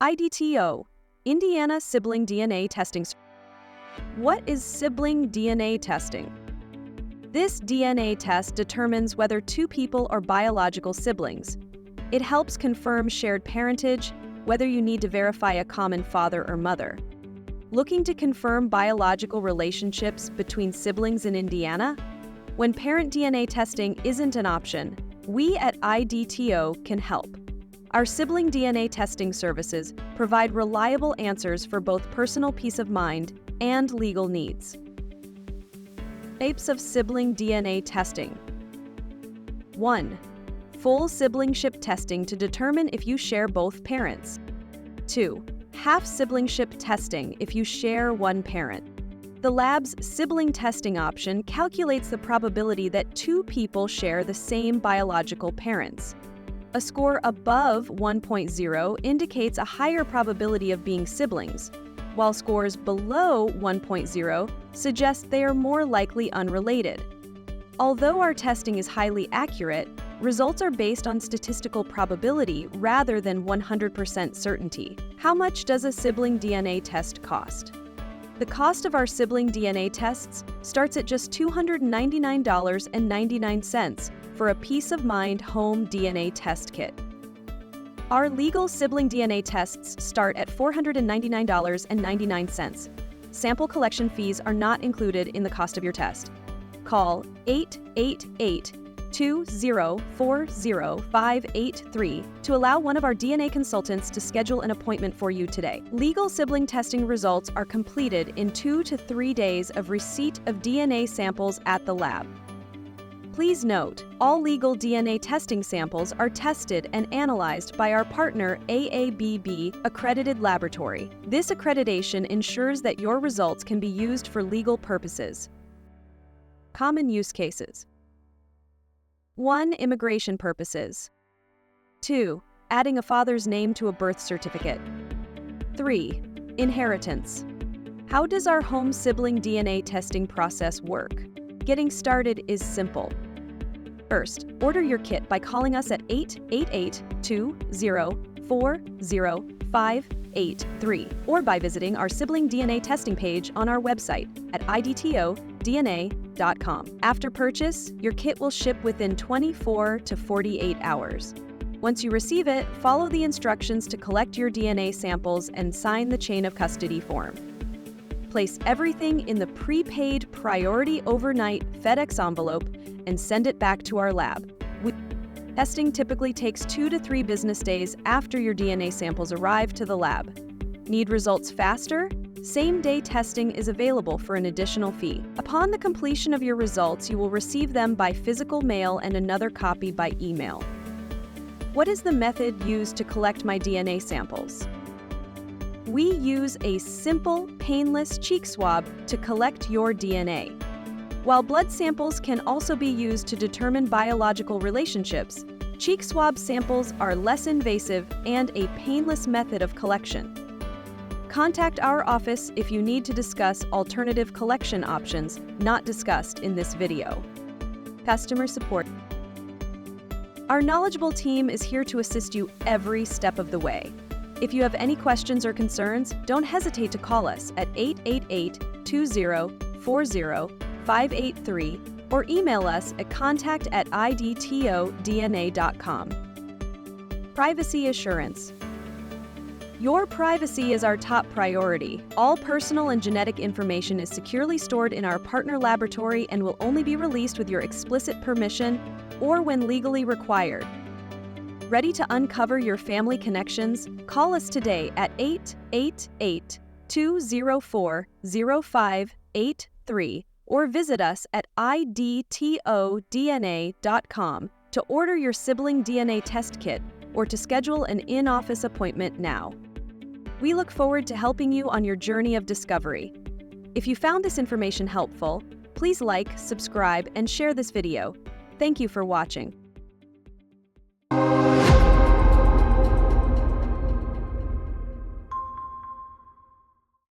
IDTO, Indiana Sibling DNA Testing. What is sibling DNA testing? This DNA test determines whether two people are biological siblings. It helps confirm shared parentage, whether you need to verify a common father or mother. Looking to confirm biological relationships between siblings in Indiana? When parent DNA testing isn't an option, we at IDTO can help. Our sibling DNA testing services provide reliable answers for both personal peace of mind and legal needs. Types of sibling DNA testing. 1. Full siblingship testing to determine if you share both parents. 2. Half siblingship testing if you share one parent. The lab's sibling testing option calculates the probability that two people share the same biological parents. A score above 1.0 indicates a higher probability of being siblings, while scores below 1.0 suggest they are more likely unrelated. Although our testing is highly accurate, results are based on statistical probability rather than 100% certainty. How much does a sibling DNA test cost? The cost of our sibling DNA tests starts at just $299.99 for a peace of mind home DNA test kit. Our legal sibling DNA tests start at $499.99. Sample collection fees are not included in the cost of your test. Call 888-204-0583 to allow one of our DNA consultants to schedule an appointment for you today. Legal sibling testing results are completed in 2 to 3 days of receipt of DNA samples at the lab. Please note, all legal DNA testing samples are tested and analyzed by our partner AABB accredited laboratory. This accreditation ensures that your results can be used for legal purposes. Common use cases. 1. Immigration purposes. 2. Adding a father's name to a birth certificate. 3. Inheritance. How does our home sibling DNA testing process work? Getting started is simple. First, order your kit by calling us at 888-204-0583 or by visiting our sibling DNA testing page on our website at IDTODNA.com. After purchase, your kit will ship within 24 to 48 hours. Once you receive it, follow the instructions to collect your DNA samples and sign the chain of custody form. Place everything in the prepaid Priority Overnight FedEx envelope and send it back to our lab. Testing typically takes 2 to 3 business days after your DNA samples arrive to the lab. Need results faster? Same-day testing is available for an additional fee. Upon the completion of your results, you will receive them by physical mail and another copy by email. What is the method used to collect my DNA samples? We use a simple, painless cheek swab to collect your DNA. While blood samples can also be used to determine biological relationships, cheek swab samples are less invasive and a painless method of collection. Contact our office if you need to discuss alternative collection options not discussed in this video. Customer support. Our knowledgeable team is here to assist you every step of the way. If you have any questions or concerns, don't hesitate to call us at 888-204-0583 or email us at contact@idtodna.com. Privacy assurance. Your privacy is our top priority. All personal and genetic information is securely stored in our partner laboratory and will only be released with your explicit permission or when legally required. Ready to uncover your family connections? Call us today at 888-204-0583 or visit us at IDTODNA.com to order your sibling DNA test kit or to schedule an in-office appointment now. We look forward to helping you on your journey of discovery. If you found this information helpful, please like, subscribe, and share this video. Thank you for watching.